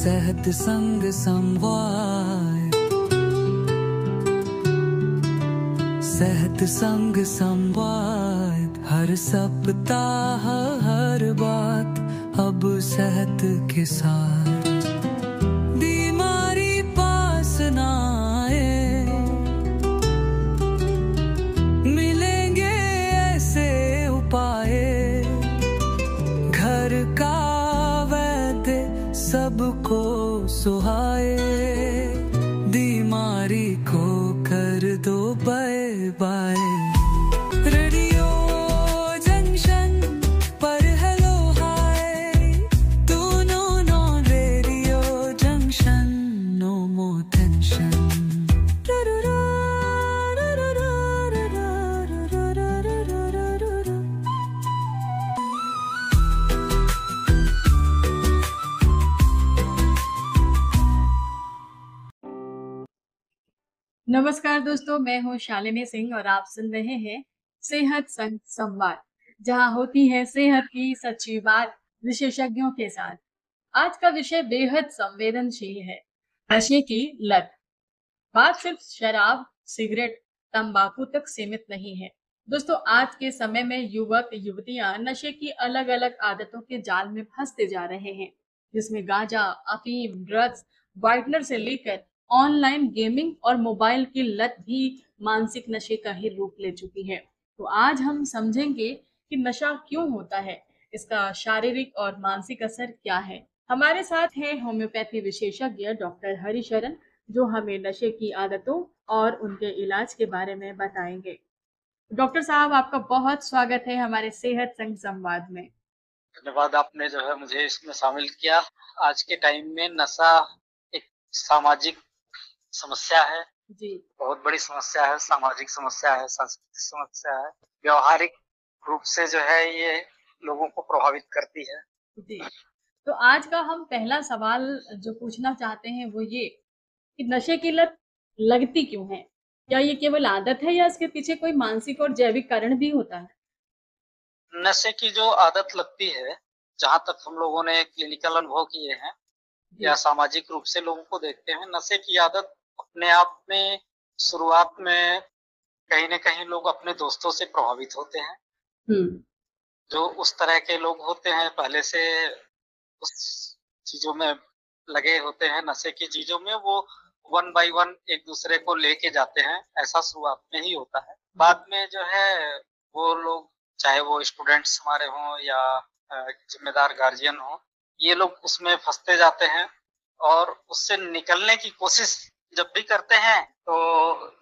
सेहत संग संवाद, सेहत संग संवाद, हर सप्ताह हर बात अब सेहत के साथ। बीमारी पास ना आए, मिलेंगे ऐसे उपाय, घर का वैद्य सबको सुहाए, बीमारी को कर दो बाय बाय। रेडियो जंक्शन पर हेलो हाय, दोनों no radio junction, no more tension. नमस्कार दोस्तों, मैं हूं शालिनी सिंह और आप सुन रहे हैं सेहत संग संवाद, जहां होती है सेहत की सच्ची बात विशेषज्ञों के साथ। आज का विषय बेहद संवेदनशील है, नशे की लत। बात सिर्फ शराब, सिगरेट, तंबाकू तक सीमित नहीं है। दोस्तों, आज के समय में युवक युवतियां नशे की अलग अलग आदतों के जाल में फंसते जा रहे हैं, जिसमें गांजा, अफीम, ड्रग्स, वाइटनर से लेकर ऑनलाइन गेमिंग और मोबाइल की लत भी मानसिक नशे का ही रूप ले चुकी है। तो आज हम समझेंगे कि नशा क्यों होता है, इसका शारीरिक और मानसिक असर क्या है। हमारे साथ हैं होम्योपैथी विशेषज्ञ डॉक्टर हरिशरण, जो हमें नशे की आदतों और उनके इलाज के बारे में बताएंगे। डॉक्टर साहब, आपका बहुत स्वागत है हमारे सेहत संग संवाद में। धन्यवाद, आपने जो है मुझे इसमें शामिल किया। आज के टाइम में नशा एक सामाजिक समस्या है, जी बहुत बड़ी समस्या है, सामाजिक समस्या है, सांस्कृतिक समस्या है, व्यवहारिक रूप से जो है ये लोगों को प्रभावित करती है। जी। तो आज का हम पहला सवाल जो पूछना चाहते हैं वो ये कि नशे की लत लगती क्यों है? क्या ये केवल आदत है या इसके पीछे कोई मानसिक और जैविक कारण भी होता है? नशे की जो आदत लगती है, जहां तक हम लोगों ने क्लिनिकल अनुभव किए हैं जी या सामाजिक रूप से लोगों को देखते हैं, नशे की आदत अपने आप में शुरुआत में कहीं न कहीं लोग अपने दोस्तों से प्रभावित होते हैं। हम्म जो उस तरह के लोग होते हैं पहले से उस चीजों में लगे होते हैं, नशे की चीजों में, वो वन बाय वन एक दूसरे को लेके जाते हैं। ऐसा शुरुआत में ही होता है। बाद में जो है वो लोग, चाहे वो स्टूडेंट्स हमारे हों या जिम्मेदार गार्जियन हो, ये लोग उसमें फंसते जाते हैं और उससे निकलने की कोशिश जब भी करते हैं तो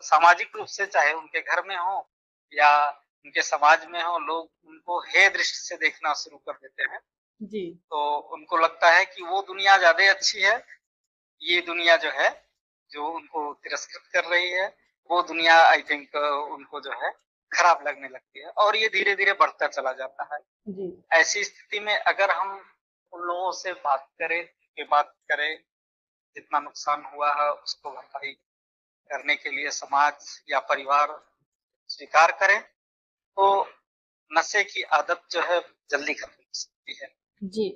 सामाजिक रूप से, चाहे उनके घर में हो या उनके समाज में हो, लोग उनको हे दृष्टि से देखना शुरू कर देते हैं। जी तो उनको लगता है कि वो दुनिया ज्यादा अच्छी है, ये दुनिया जो है, जो उनको तिरस्कृत कर रही है, वो दुनिया आई थिंक उनको जो है खराब लगने लगती है और ये धीरे धीरे बढ़ता चला जाता है। जी ऐसी स्थिति में अगर हम उन लोगों से बात करें, जितना नुकसान हुआ है उसको भरपाई करने के लिए समाज या परिवार स्वीकार करें, तो नशे की आदत जो है जल्दी खत्म हो सकती है। जी।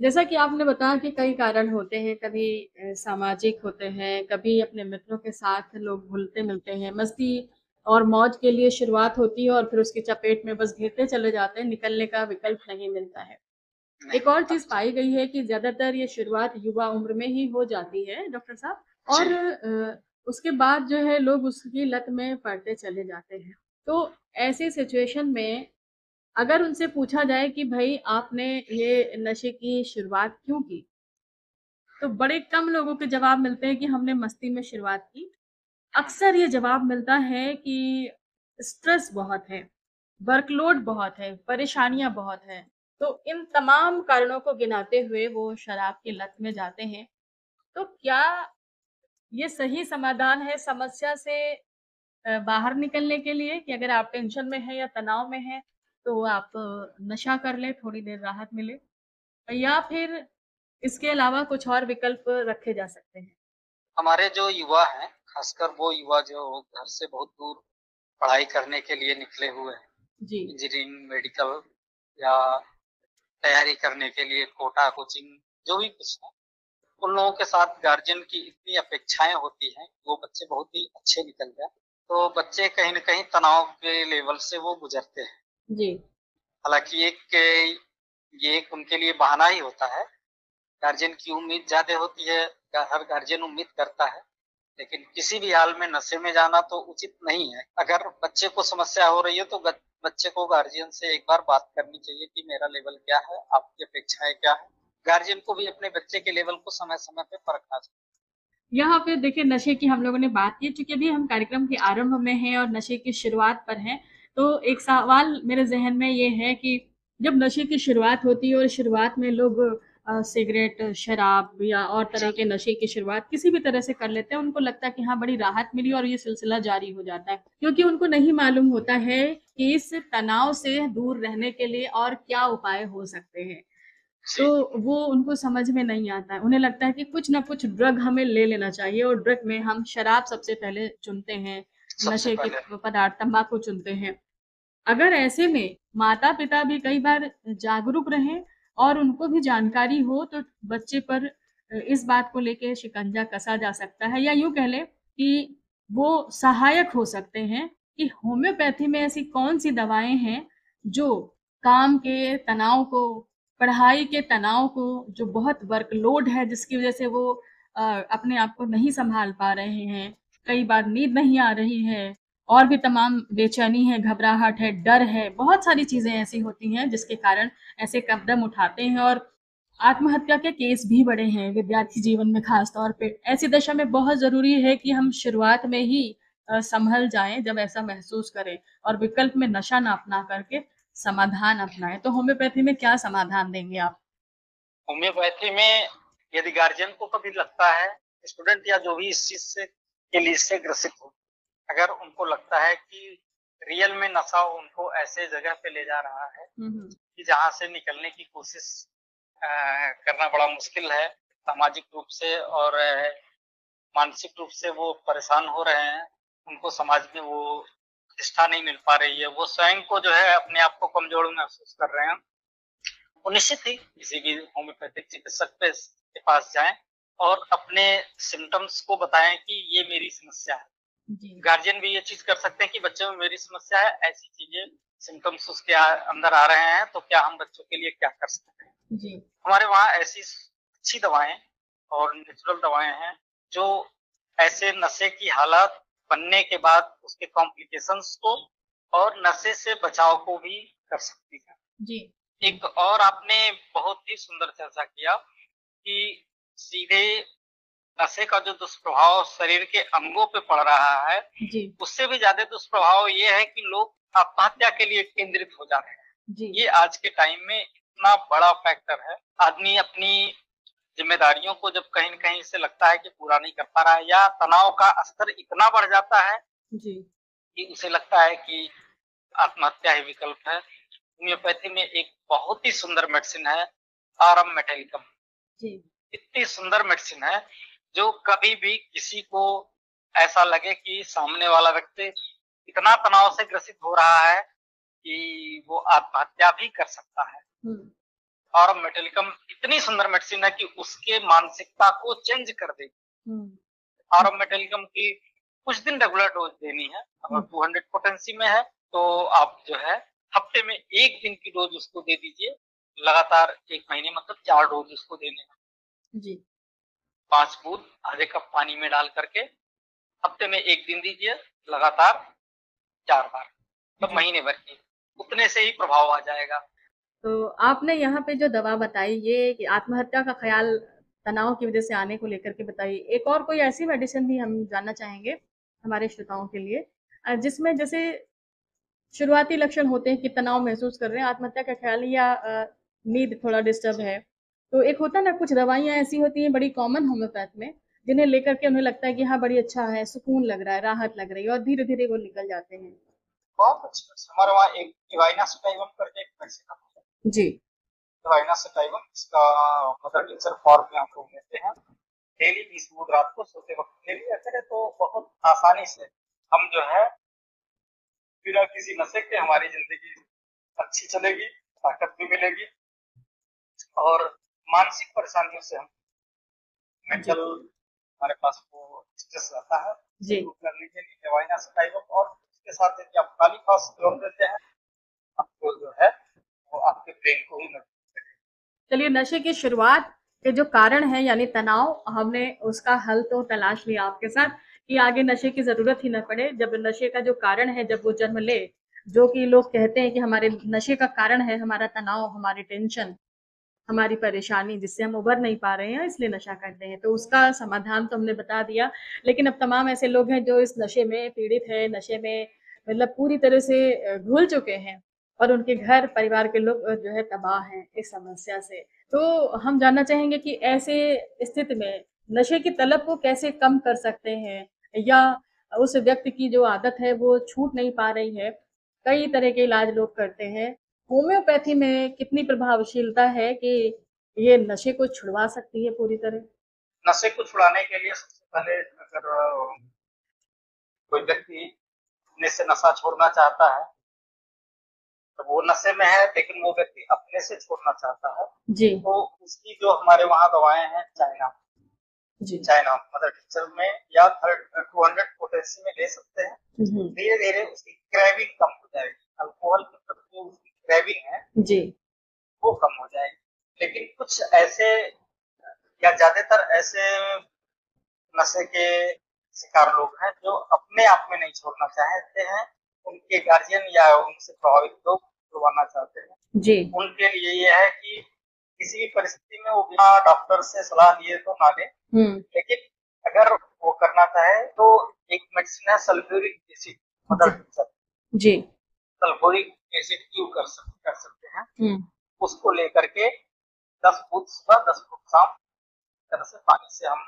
जैसा कि आपने बताया कि कई कारण होते हैं, कभी सामाजिक होते हैं, कभी अपने मित्रों के साथ लोग घुलते मिलते हैं, मस्ती और मौज के लिए शुरुआत होती है और फिर उसकी चपेट में बस घिरते चले जाते हैं, निकलने का विकल्प नहीं मिलता है। नहीं एक और मिलता। चीज पाई गई है कि ज्यादातर ये शुरुआत युवा उम्र में ही हो जाती है डॉक्टर साहब, जी। और उसके बाद जो है लोग उसकी लत में पड़ते चले जाते हैं। तो ऐसी सिचुएशन में अगर उनसे पूछा जाए कि भाई आपने ये नशे की शुरुआत क्यों की, तो बड़े कम लोगों के जवाब मिलते हैं कि हमने मस्ती में शुरुआत की। अक्सर ये जवाब मिलता है कि स्ट्रेस बहुत है, वर्कलोड बहुत है, परेशानियां बहुत है। तो इन तमाम कारणों को गिनाते हुए वो शराब की लत में जाते हैं। तो क्या ये सही समाधान है समस्या से बाहर निकलने के लिए कि अगर आप टेंशन में हैं या तनाव में हैं तो आप नशा कर लें, थोड़ी देर राहत मिले, या फिर इसके अलावा कुछ और विकल्प रखे जा सकते हैं? हमारे जो युवा हैं, खासकर वो युवा जो घर से बहुत दूर पढ़ाई करने के लिए निकले हुए हैं, जी इंजीनियरिंग, मेडिकल या तैयारी करने के लिए कोटा कोचिंग जो भी कुछ है, उन लोगों के साथ गार्जियन की इतनी अपेक्षाएं होती हैं, वो बच्चे बहुत ही अच्छे निकल जाए, तो बच्चे कहीं न कहीं तनाव के लेवल से वो गुजरते हैं। जी। हालाँकि ये एक उनके लिए बहाना ही होता है। गार्जियन की उम्मीद ज़्यादा होती है, हर गार्जियन उम्मीद करता है, लेकिन किसी भी हाल में नशे में जाना तो उचित नहीं है। अगर बच्चे को समस्या हो रही है तो बच्चे को गार्जियन से एक बार बात करनी चाहिए कि मेरा लेवल क्या है, आपकी अपेक्षाएँ क्या है? गार्जियन को भी अपने बच्चे के लेवल को समय-समय पे परखना चाहिए। यहाँ पे देखिए नशे की हम लोगों ने बात की, चूँकि अभी हम कार्यक्रम के आरंभ में हैं और नशे की शुरुआत पर हैं, तो एक सवाल मेरे ज़हन में ये है कि जब नशे की शुरुआत होती है और शुरुआत में लोग सिगरेट, शराब या और तरह के नशे की शुरुआत किसी भी तरह से कर लेते हैं, उनको लगता है कि हाँ, बड़ी राहत मिली और ये सिलसिला जारी हो जाता है। क्योंकि उनको नहीं मालूम होता है कि इस तनाव से दूर रहने के लिए और क्या उपाय हो सकते हैं। तो वो उनको समझ में नहीं आता है। उन्हें लगता है कि कुछ ना कुछ ड्रग हमें ले लेना चाहिए और ड्रग में हम शराब सबसे पहले चुनते हैं, सबसे नशे के पहले पदार्थ तम्बाकू चुनते हैं। अगर ऐसे में माता-पिता भी कई बार जागरूक रहें और उनको भी जानकारी हो तो बच्चे पर इस बात को लेके शिकंजा कसा जा सकता है या यूँ कह लें कि वो सहायक हो सकते हैं कि होम्योपैथी में ऐसी कौन-सी दवाएँ हैं जो काम के तनाव को, पढ़ाई के तनाव को, जो बहुत वर्कलोड है जिसकी वज़ह से वो अपने आप को नहीं सँभाल पा रहे हैं, कई बार नींद नहीं आ रही है और भी तमाम बेचैनी है, घबराहट है, डर है, बहुत सारी चीज़ें ऐसी होती हैं जिसके कारण ऐसे कदम उठाते हैं और आत्महत्या के केस भी बढ़े हैं विद्यार्थी जीवन में ख़ास तौर पे। ऐसी दशा में बहुत ज़रूरी है कि हम शुरुआत में ही सँभल जाएँ जब ऐसा महसूस करें और विकल्प में नशा ना अपना करके समाधान अपनाएँ। तो होम्योपैथी में क्या समाधान देंगे आप? होम्योपैथी में यदि गार्जियन को कभी लगता है, स्टूडेंट या जो भी इस चीज़ से के लिए इससे ग्रसित हो, अगर उनको लगता है कि रियल में नशा उनको ऐसे जगह पे ले जा रहा है हुँ, हुँ। कि जहाँ से निकलने की कोशिश अ, करना बड़ा मुश्किल है, सामाजिक रूप से और मानसिक रूप से वो परेशान हो रहे हैं, उनको समाज में वो प्रतिष्ठा नहीं मिल पा रही है, वो स्वयं को जो है अपने आप को कमज़ोर महसूस कर रहे हैं। वो निश्चित ही किसी भी होम्योपैथिक चिकित्सक के पास जाएँ और अपने सिम्पटम्स को बताएँ कि ये मेरी समस्या है। जी, गार्जियन भी ये चीज़ कर सकते हैं कि बच्चे में मेरी समस्या है, ऐसी चीज़ें सिम्पटम्स उसके अंदर आ रहे हैं, तो क्या हम बच्चों के लिए क्या कर सकते हैं? जी। हमारे वहाँ ऐसी अच्छी दवाएँ और नेचुरल दवाएँ हैं, जो ऐसे नशे की हालत बनने के बाद उसके कॉम्प्लिकेशंस को और नशे से बचाव को भी कर सकती हैं। जी, एक और आपने बहुत ही सुंदर चर्चा किया कि सीधे नशे का जो दुष्प्रभाव शरीर के अंगों पे पड़ रहा है, जी, उससे भी ज़्यादा दुष्प्रभाव ये है कि लोग आत्महत्या के लिए केंद्रित हो जा रहे हैं। जी। ये आज के टाइम में इतना बड़ा फैक्टर है। आदमी अपनी ज़िम्मेदारियों को जब कहीं न कहीं से लगता है कि पूरा नहीं कर पा रहा है या तनाव का स्तर इतना बढ़ जाता है जी, कि उसे लगता है कि आत्महत्या ही विकल्प है। होम्योपैथी में एक बहुत ही सुंदर मेडिसिन है, आरएम मेटालिकम। जी। इतनी सुंदर मेडिसिन है, जो कभी भी किसी को ऐसा लगे कि सामने वाला व्यक्ति इतना तनाव से ग्रसित हो रहा है कि वो आत्महत्या भी कर सकता है। हुँ, और मेटालिकम इतनी सुंदर मेडिसिन है कि उसके मानसिकता को चेंज कर देगी। हुँ, और मेटालिकम की कुछ दिन रेगुलर डोज देनी है। अगर हुँ। 200 पोटेंसी में है, तो आप जो है हफ्ते में 1 दिन की डोज उसको दे दीजिए। लगातार 1 महीने मतलब 4 डोज उसको देने हैं। जी, 5 बूंद आधे कप पानी में डाल करके हफ्ते में 1 दिन दीजिए, लगातार 4 बार, मतलब जी। महीने भर की। उतने से ही प्रभाव आ जाएगा। तो आपने यहाँ पे जो दवा बताई ये कि आत्महत्या का ख़्याल तनाव की वज़ह से आने को लेकर के बताई। एक और कोई ऐसी मेडिसिन भी हम जानना चाहेंगे हमारे श्रोताओं के लिए जिसमें जैसे शुरुआती लक्षण होते हैं कि तनाव महसूस कर रहे हैं, आत्महत्या का ख़्याल या नींद थोड़ा डिस्टर्ब है। तो एक होता है ना कुछ दवाइयाँ ऐसी होती हैं बड़ी कॉमन होम्योपैथ में, जिन्हें लेकर के उन्हें लगता है कि हाँ, बड़ी अच्छा है, सुकून लग रहा है, राहत लग रही है और धीरे-धीरे वो निकल जाते हैं। बहुत अच्छा। हमारे वहाँ एक डिवाइना सटाइवम करके एक मेडिसिन आता है। जी। डिवाइना सटाइवम, इसका मदर टिंचर फॉर्म में आप लोग लेते हैं। डेली 20 बूंद रात को सोते वक्त ले लिया करें तो बहुत आसानी से हम जो है बिना किसी नशे के हमारी जिंदगी अच्छी चलेगी, ताकत भी मिलेगी और मानसिक परेशानियों से हम मेंटल हमारे पास वो स्ट्रेस रहता है, जी दूर करने के लिए एवाइनासिटाइवम और उसके साथ यदि आप काली घास जोड़ देते हैं, आपको जो है वो आपके ब्रेन को ही मजबूत करेगा। चलिए, नशे की शुरुआत के जो कारण है यानी तनाव, हमने उसका हल तो तलाश लिया आपके साथ कि आगे नशे की जरूरत ही न पड़े। जब नशे का जो कारण है जब वो जन्म ले, जो कि लोग कहते हैं कि हमारे नशे का कारण है हमारा तनाव, हमारी टेंशन, हमारी परेशानी जिससे हम उभर नहीं पा रहे हैं इसलिए नशा करते हैं, तो उसका समाधान तो हमने बता दिया। लेकिन अब तमाम ऐसे लोग हैं जो इस नशे में पीड़ित है, नशे में मतलब पूरी तरह से घुल चुके हैं और उनके घर परिवार के लोग जो है तबाह हैं इस समस्या से। तो हम जानना चाहेंगे कि ऐसे स्थिति में नशे की तलब को कैसे कम कर सकते हैं, या उस व्यक्ति की जो आदत है वो छूट नहीं पा रही है। कई तरह के इलाज लोग करते हैं, होम्योपैथी में कितनी प्रभावशीलता है कि ये नशे को छुड़वा सकती है पूरी तरह? नशे को छुड़ाने के लिए सबसे पहले अगर कोई व्यक्ति अपने से नशा छोड़ना चाहता है, तो वो नशे में है लेकिन वो व्यक्ति अपने से छोड़ना चाहता है, जी तो उसकी जो हमारे वहाँ दवाएं हैं जी चाइना मदर टिंचर में या 200 पोटेंसी में ले सकते हैं। हम्म, धीरे धीरे उसकी क्रेविंग कम हो जाएगी, अल्कोहल के प्रति जो उसकी क्रेविंग है जी वो कम हो जाएगी। लेकिन कुछ ऐसे या ज्यादातर ऐसे नशे के शिकार लोग हैं जो अपने आप में नहीं छोड़ना चाहते हैं, उनके गार्जियन या उनसे प्रभावित लोग छुड़वाना चाहते हैं। जी उनके लिए ये है कि किसी भी परिस्थिति में वो बिना डॉक्टर से सलाह लिए तो ना ले, लेकिन अगर वो करना चाहे तो एक मेडिसिन है सल्फ्यूरिक एसिड मदर टिंचर, जी सल्फ्यूरिक एसिड यूज कर सकते हैं। हम्म उसको लेकर के 10 बूंद सुबह 10 बूंद शाम तरह से पानी से हम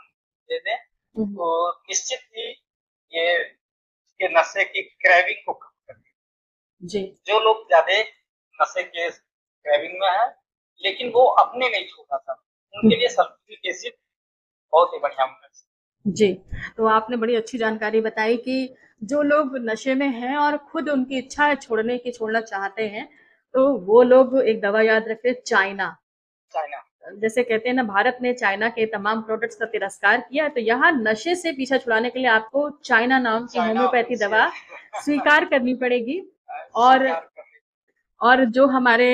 दे दें, तो निश्चित ही ये के नशे की क्रेविंग को कम कर देगा। जी जो लोग ज्यादा नशे के क्रेविंग में है लेकिन वो अपने नहीं छोड़ना चाहते, उनके लिए सल्फ्यूरिक एसिड बहुत ही बढ़िया मेडिसिन। जी, तो आपने बड़ी अच्छी जानकारी बताई कि जो लोग नशे में हैं और खुद उनकी इच्छा है छोड़ने की, छोड़ना चाहते हैं, तो वो लोग एक दवा याद रखें, चाइना। चाइना जैसे कहते हैं ना, भारत ने चाइना के तमाम प्रोडक्ट्स का तिरस्कार किया, तो यहाँ नशे से पीछा छुड़ाने के लिए आपको चाइना नाम की चाइना होम्योपैथी से दवा स्वीकार करनी पड़ेगी। और स्वीकार कर लेते और जो हमारे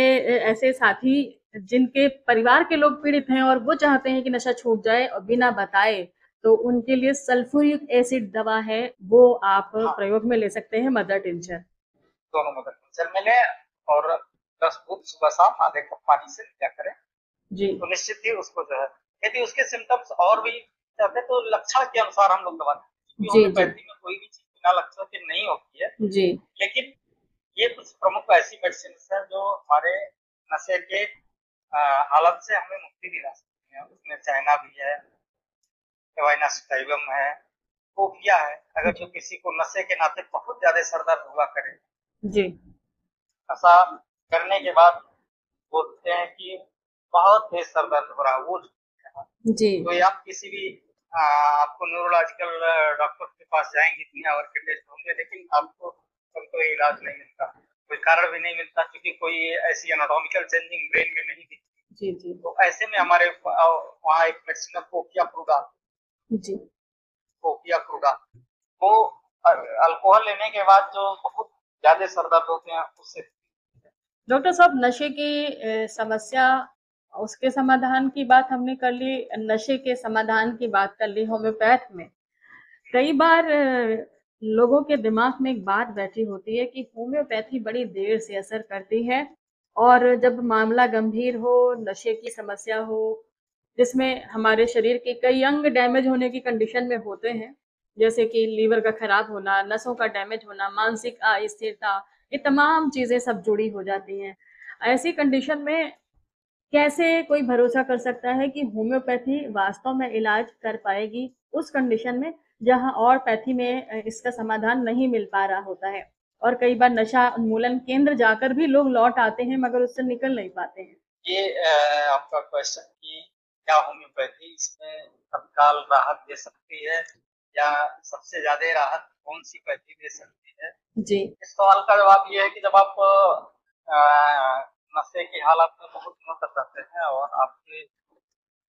ऐसे साथी जिनके परिवार के लोग पीड़ित हैं और वो चाहते हैं कि नशा छूट जाए और बिना बताए, तो उनके लिए सल्फ्यूरिक एसिड दवा है, वो आप हाँ प्रयोग में ले सकते हैं, मदर टिंचर। दोनों मदर टिंचर में लें और 10 बूंद सुबह शाम आधे कप पानी से लिया करें, जी तो निश्चित ही उसको जो है यदि उसके सिम्टम्स और भी रहते तो लक्षण के अनुसार हम लोग दवा देते हैं, क्योंकि जी जी होम्योपैथी में कोई भी चीज बिना लक्षण के नहीं होती है। जी लेकिन ये कुछ प्रमुख ऐसी मेडिसिन है जो हमारे नशे के हालत से हमें मुक्ति दिला सकती है। उसमें चाइना भी है, एवाइनासिटाइवम है, कोफिया है। अगर जो किसी को नशे के नाते बहुत ज्यादा सर दर्द हुआ करे, जी नशा करने के बाद बोलते हैं कि बहुत तेज सर दर्द हो रहा है, वो जी तो ये आप किसी भी आपको न्यूरोलॉजिकल डॉक्टर के पास जाएंगे, दुनिया भर के टेस्ट होंगे, लेकिन आपको कोई इलाज नहीं मिलता, कोई कारण भी नहीं मिलता, क्योंकि कोई ऐसी एनाटॉमिकल चेंजिंग ब्रेन में नहीं दिखती। जी जी तो ऐसे में हमारे वहाँ एक मेडिसिन है कोकिया प्रूडा, जी कोकिया प्रूडा, वो अल्कोहल लेने के बाद जो बहुत ज्यादा सर दर्द होते हैं उससे। डॉक्टर साहब, नशे की समस्या, उसके समाधान की बात हमने कर ली, नशे के समाधान की बात कर ली होम्योपैथ में। कई बार लोगों के दिमाग में एक बात बैठी होती है कि होम्योपैथी बड़ी देर से असर करती है, और जब मामला गंभीर हो, नशे की समस्या हो, जिसमें हमारे शरीर के कई अंग डैमेज होने की कंडीशन में होते हैं, जैसे कि लीवर का खराब होना, नसों का डैमेज होना, मानसिक अस्थिरता, ये तमाम चीजें सब जुड़ी हो जाती हैं। ऐसी कंडीशन में कैसे कोई भरोसा कर सकता है कि होम्योपैथी वास्तव में इलाज कर पाएगी उस कंडीशन में जहां और पैथी में इसका समाधान नहीं मिल पा रहा होता है, और कई बार नशा उन्मूलन केंद्र जाकर भी लोग लौट आते हैं मगर उससे निकल नहीं पाते हैं। ये आपका क्वेश्चन कि क्या होम्योपैथी इसमें तत्काल राहत दे सकती है या सबसे ज्यादा राहत कौन सी पैथी दे सकती है, जी इस सवाल का जवाब ये है कि जब आप नशे की हालत में बहुत दिनों तक रहते हैं और आपके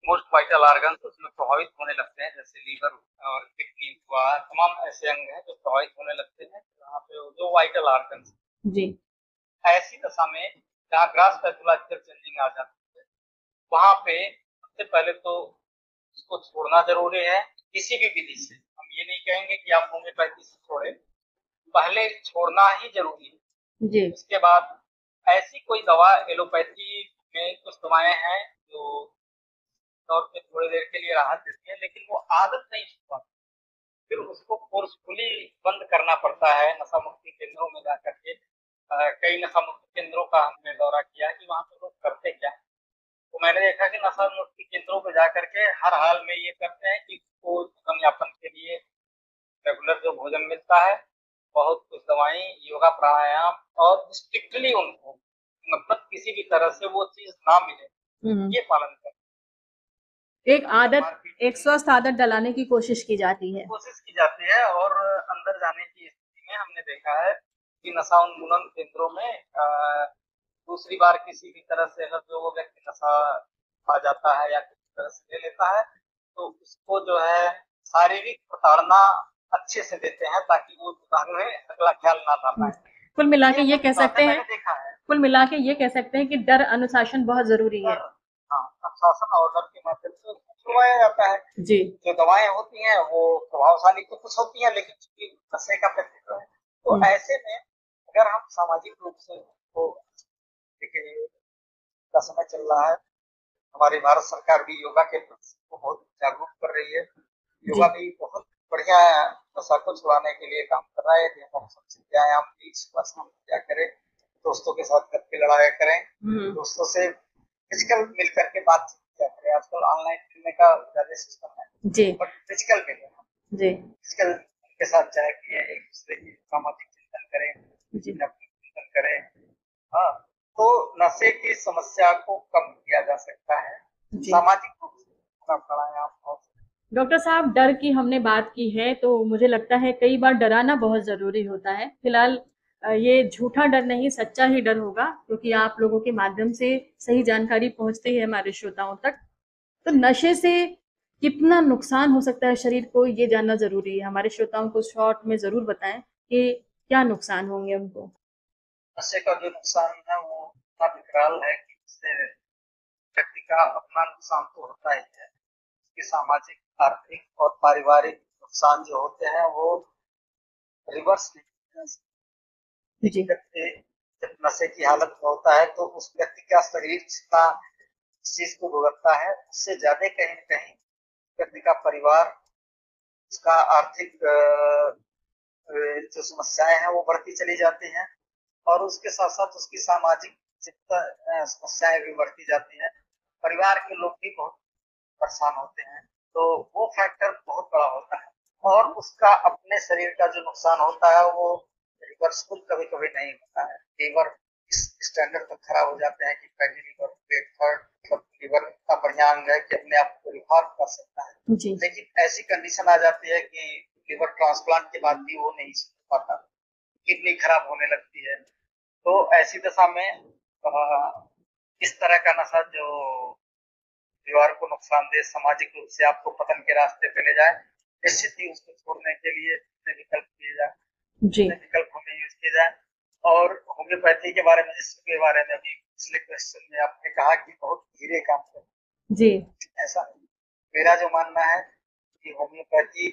मोस्ट वाइटल ऑर्गन उसमें प्रभावित होने लगते हैं, जैसे लीवर और किडनी हुआ, तमाम ऐसे अंग हैं जो प्रभावित होने लगते हैं जहाँ पे जो वाइटल ऑर्गन। जी। ऐसी दशा में जहाँ ग्रास पैथोलॉजिकल चेंजिंग आ जाती है, वहाँ पे सबसे पहले तो इसको छोड़ना जरूरी है किसी भी विधि से। हम ये नहीं कहेंगे कि आप होम्योपैथी से छोड़े, पहले छोड़ना ही जरूरी है। जी। उसके बाद ऐसी कोई दवा, एलोपैथी में कुछ दवाएं हैं जो तौर पे थोड़ी देर के लिए राहत देती है, लेकिन वो आदत नहीं छूटती, फिर उसको फोर्सफुली बंद करना पड़ता है नशा मुक्ति केंद्रों में जाकर के। कई नशा मुक्ति केंद्रों का हमने दौरा किया कि वहाँ पे लोग करते क्या, तो मैंने देखा कि नशा मुक्ति केंद्रों पे जाकर के हर हाल में ये करते हैं कि वो जीवन यापन के लिए रेगुलर जो भोजन मिलता है, बहुत कुछ दवाई, योगा, प्राणायाम, और स्ट्रिक्टली उनको मतलब किसी भी तरह से वो चीज ना मिले ये पालन कर, एक आदत, एक स्वस्थ आदत डलाने की कोशिश की जाती है। और अंदर जाने की स्थिति में हमने देखा है कि नशा उन्मूलन केंद्रों में दूसरी बार किसी भी तरह से अगर जो वो व्यक्ति नशा आ जाता है या किसी तरह से ले लेता है, तो उसको जो है शारीरिक प्रताड़ना अच्छे से देते हैं ताकि वो दुकान में अगला ख्याल ना ला पाए। कुल मिला के ये कह सकते हैं, देखा है, कुल मिला के ये कह सकते हैं कि डर, अनुशासन बहुत जरूरी है। हाँ, अनुशासन और डर के माध्यम से छुड़वाया जाता है। जी। जो दवाएं होती हैं वो प्रभावशाली तो कुछ होती हैं, लेकिन चूंकि नशे का प्रकृति है, तो ऐसे में अगर हम सामाजिक रूप से तो देखिए का समय चल रहा है, हमारी भारत सरकार भी योगा के प्रति बहुत जागरूक कर रही है। योगा भी बहुत बढ़िया नशा को छुड़ाने के लिए काम कर रहा है। हम सबसे व्यायाम की क्या करें, दोस्तों के साथ करके लड़ाया करें, दोस्तों से फिजिकल मिल करके बातचीत किया करें। आजकल ऑनलाइन मिलने का ज्यादा सिस्टम है जी, बट फिजिकल मिले जी, फिजिकल के साथ चाहे कि एक दूसरे की सामाजिक चिंतन करें, चिंतन करें। हाँ, तो नशे की समस्या को कम किया जा सकता है सामाजिक रूप से, प्राणायाम। डॉक्टर साहब, डर की हमने बात की है तो मुझे लगता है कई बार डराना बहुत जरूरी होता है। फिलहाल ये झूठा डर नहीं, सच्चा ही डर होगा, क्योंकि आप लोगों के माध्यम से सही जानकारी पहुंचती है हमारे श्रोताओं तक। तो नशे से कितना नुकसान हो सकता है शरीर को, ये जानना जरूरी है। हमारे श्रोताओं को शॉर्ट में जरूर बताएं कि क्या नुकसान होंगे उनको। नशे का जो नुकसान है वो इतना विकराल है कि इससे व्यक्ति का अपना नुकसान तो होता ही है, उसके सामाजिक, आर्थिक और पारिवारिक नुकसान जो होते हैं वो रिवर्स नहीं। जब नशे की हालत में होता है तो उस व्यक्ति का शरीर जितना इस चीज को भुगतता है, उससे ज्यादा कहीं न कहीं व्यक्ति का परिवार, उसका आर्थिक जो समस्याएं हैं वो बढ़ती चली जाती हैं, और उसके साथ साथ उसकी सामाजिक समस्याएं भी बढ़ती जाती हैं। परिवार के लोग भी बहुत परेशान होते हैं, तो वो फैक्टर बहुत बड़ा होता है। और उसका अपने शरीर का जो नुकसान होता है वो रिवर्सिबल कभी कभी नहीं होता है। लीवर इस स्टैंडर्ड तक खराब हो जाते हैं कि पहले लीवर, पेट, थर्ड, लीवर इतना बढ़िया अंग है कि अपने आप को रिफॉर्म कर सकता है, लेकिन ऐसी कंडीशन आ जाती है कि लीवर ट्रांसप्लांट के बाद भी वो नहीं सीख पाता, किडनी खराब होने लगती है। तो ऐसी दशा में इस तरह का नशा जो परिवार को नुकसान दे, सामाजिक रूप से आपको पतन के रास्ते पे ले जाए, निश्चित ही उसको छोड़ने के लिए विकल्प किए जाए, विकल्प हमें यूज किए जाए। और होम्योपैथी के बारे में, जिसके बारे में अभी पिछले क्वेश्चन में आपने कहा कि बहुत धीरे काम करती जी, ऐसा मेरा जो मानना है कि होम्योपैथी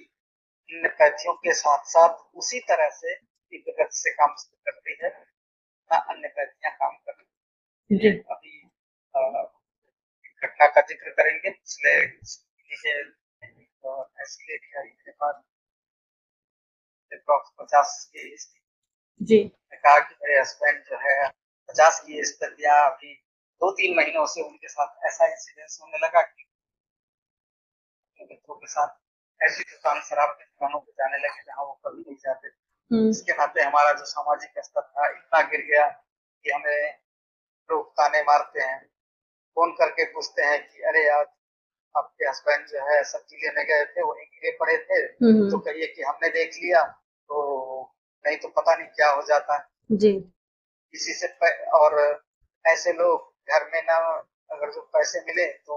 इन पैथियों के साथ साथ उसी तरह से गति से काम करती है ना अन्य पैथियां काम करती है। अभी घटना का जिक्र करेंगे। पिछले ऐसी लेडी आई के बाद 50 की जी, कहा कि मेरे हस्बैंड जो है 50 की एज तक दिया, अभी 2-3 महीनों से उनके साथ ऐसा इंसिडेंस होने लगा कि मित्रों के साथ ऐसी दुकान, शराब की दुकानों पे जाने लगे जहाँ वो कभी नहीं जाते थे। इसके नाते हमारा जो सामाजिक स्तर था इतना गिर गया कि हमें लोग ताने मारते हैं, फोन करके पूछते हैं कि अरे यार आपके हस्बैंड जो है सब्जी लेने गए थे, वहीं गिरे पड़े थे, तो कहिए कि हमने देख लिया, तो नहीं तो पता नहीं क्या हो जाता है जी। किसी से और ऐसे लोग घर में ना, अगर जो पैसे मिले तो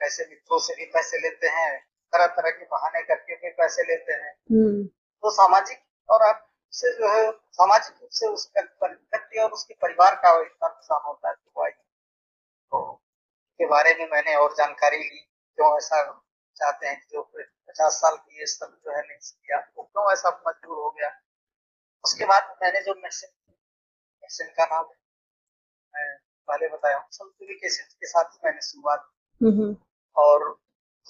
ऐसे मित्रों से भी पैसे लेते हैं, तरह तरह के बहाने करके फिर पैसे लेते हैं। तो सामाजिक और आपसे जो है सामाजिक रूप से उसका व्यक्ति और उसके परिवार का इतना नुकसान होता है। तो के बारे में मैंने और जानकारी ली, क्यों ऐसा चाहते हैं कि जो 50 साल की एज तक जो है नहीं किया, वो क्यों ऐसा मजबूर हो गया। उसके बाद मैंने जो मेडिसिन का नाम मैं पहले बताया, सल्फ्यूरिक एसिड के साथ ही मैंने शुरुआत, और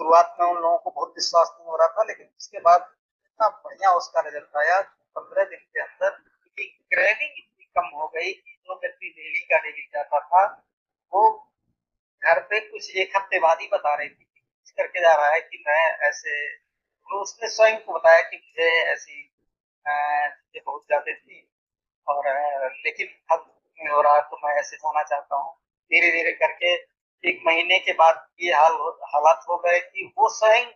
शुरुआत में उन लोगों को बहुत विश्वास नहीं हो रहा था, लेकिन उसके बाद इतना बढ़िया उसका रिजल्ट आया। 15 दिन के अंदर क्रेविंग इतनी कम हो गई कि जो व्यक्ति डेली का डेली जाता था, वो घर पे कुछ एक हफ्ते बाद ही बता रही थी करके जा रहा है कि मैं ऐसे, तो उसने स्वयं को बताया कि मुझे ऐसी चीजें बहुत ज्यादा थी और लेकिन अब नहीं हो रहा, तो मैं ऐसे जाना चाहता हूँ। धीरे धीरे करके 1 महीने के बाद ये हालात हो गए कि वो स्वयं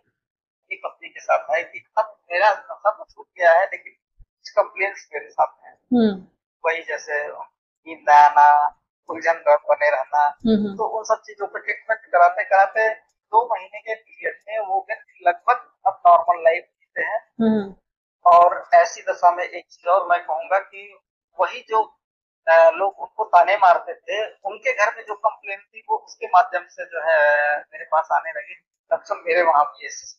एक पत्नी के साथ है कि अब मेरा सब छूट गया है, लेकिन कुछ कंप्लेंट्स मेरे साथ हैं। वही जैसे नींद आना, उलझन बने रहना, तो उन सब चीजों पर ट्रीटमेंट कराते कराते 2 महीने के पीरियड में वो व्यक्ति लगभग अब नॉर्मल लाइफ जीते हैं। और ऐसी दशा में एक चीज और मैं कहूंगा कि वही जो लोग उनको ताने मारते थे, उनके घर में जो कंप्लेंट थी वो उसके माध्यम से जो है मेरे पास आने लगी। लक्षण मेरे वहां भी ऐसे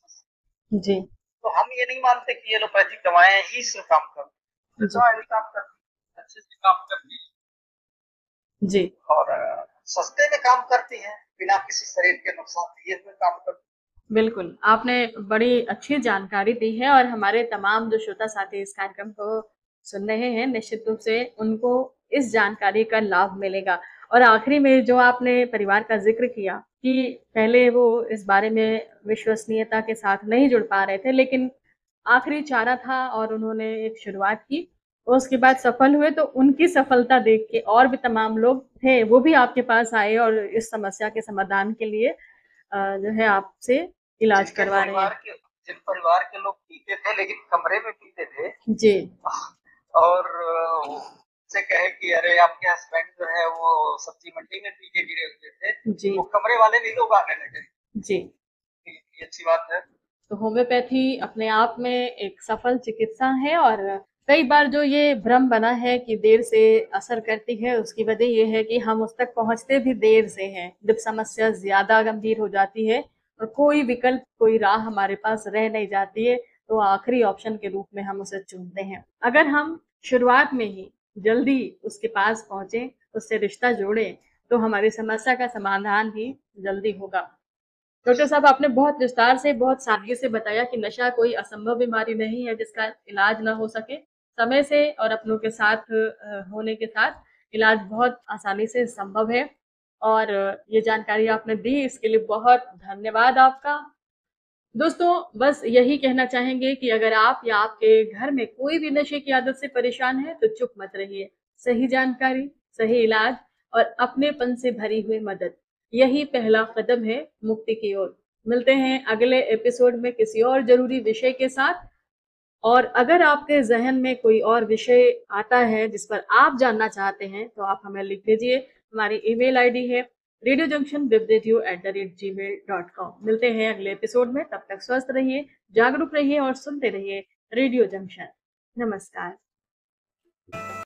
जी। तो हम ये नहीं मानते कि एलोपैथिक दवाएं ही सिर्फ काम करती, दवाएं काम करती, अच्छे से काम करती जी, और सस्ते में काम करती है, बिना किसी शरीर के नुकसान दिए हुए काम करती है। बिल्कुल, आपने बड़ी अच्छी जानकारी दी है और हमारे तमाम जो श्रोता साथी इस कार्यक्रम को सुन रहे हैं, निश्चित रूप से उनको इस जानकारी का लाभ मिलेगा। और आखिरी में जो आपने परिवार का जिक्र किया कि पहले वो इस बारे में विश्वसनीयता के साथ नहीं जुड़ पा रहे थे, लेकिन आखिरी चारा था और उन्होंने एक शुरुआत की, उसके बाद सफल हुए, तो उनकी सफलता देख के और भी तमाम लोग थे, वो भी आपके पास आए और इस समस्या के समाधान के लिए जो है आपसे इलाज करवा रहे हैं। जिन परिवार के लोग पीते थे लेकिन कमरे में पीते थे जी, और से कहे कि अरे आपके हस्बैंड जो है वो सब्जी मंडी में पी के गिरे हुए थे जी, वो कमरे वाले भी लोग आने लगे जी, ये अच्छी बात है। तो होम्योपैथी अपने आप में एक सफल चिकित्सा है और कई बार जो ये भ्रम बना है कि देर से असर करती है, उसकी वजह ये है कि हम उस तक पहुंचते भी देर से हैं। जब समस्या ज्यादा गंभीर हो जाती है और कोई विकल्प, कोई राह हमारे पास रह नहीं जाती है, तो आखिरी ऑप्शन के रूप में हम उसे चुनते हैं। अगर हम शुरुआत में ही जल्दी उसके पास पहुंचे, उससे रिश्ता जोड़े, तो हमारी समस्या का समाधान भी जल्दी होगा। डॉक्टर साहब, आपने बहुत विस्तार से, बहुत सादगी से बताया कि नशा कोई असंभव बीमारी नहीं है जिसका इलाज ना हो सके। समय से और अपनों के साथ होने के साथ इलाज बहुत आसानी से संभव है, और ये जानकारी आपने दी, इसके लिए बहुत धन्यवाद आपका। दोस्तों, बस यही कहना चाहेंगे कि अगर आप या आपके घर में कोई भी नशे की आदत से परेशान है, तो चुप मत रहिए। सही जानकारी, सही इलाज और अपनेपन से भरी हुई मदद, यही पहला कदम है मुक्ति की ओर। मिलते हैं अगले एपिसोड में किसी और जरूरी विषय के साथ। और अगर आपके जहन में कोई और विषय आता है जिस पर आप जानना चाहते हैं, तो आप हमें लिख दीजिए। हमारी ईमेल आईडी है radiojunction@gmail.com। मिलते हैं अगले एपिसोड में, तब तक स्वस्थ रहिए, जागरूक रहिए और सुनते रहिए रेडियो जंक्शन। नमस्कार।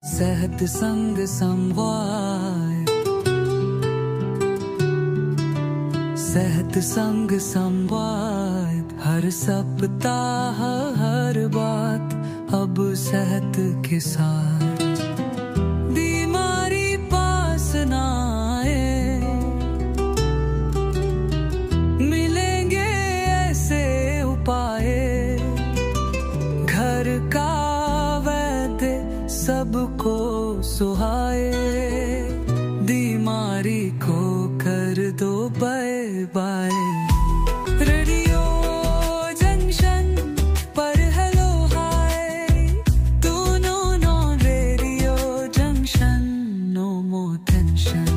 सेहत संग संवाद, सेहत संग संवाद, हर सप्ताह हर बात अब सेहत के साथ। बीमारी पास ना आए, मिलेंगे ऐसे उपाय, घर का वैद्य सबको सुहाए। बीमारी को कर दो बाय बाय, रेडियो जंक्शन पर हेलो हाय, दोनों no radio junction, no more tension.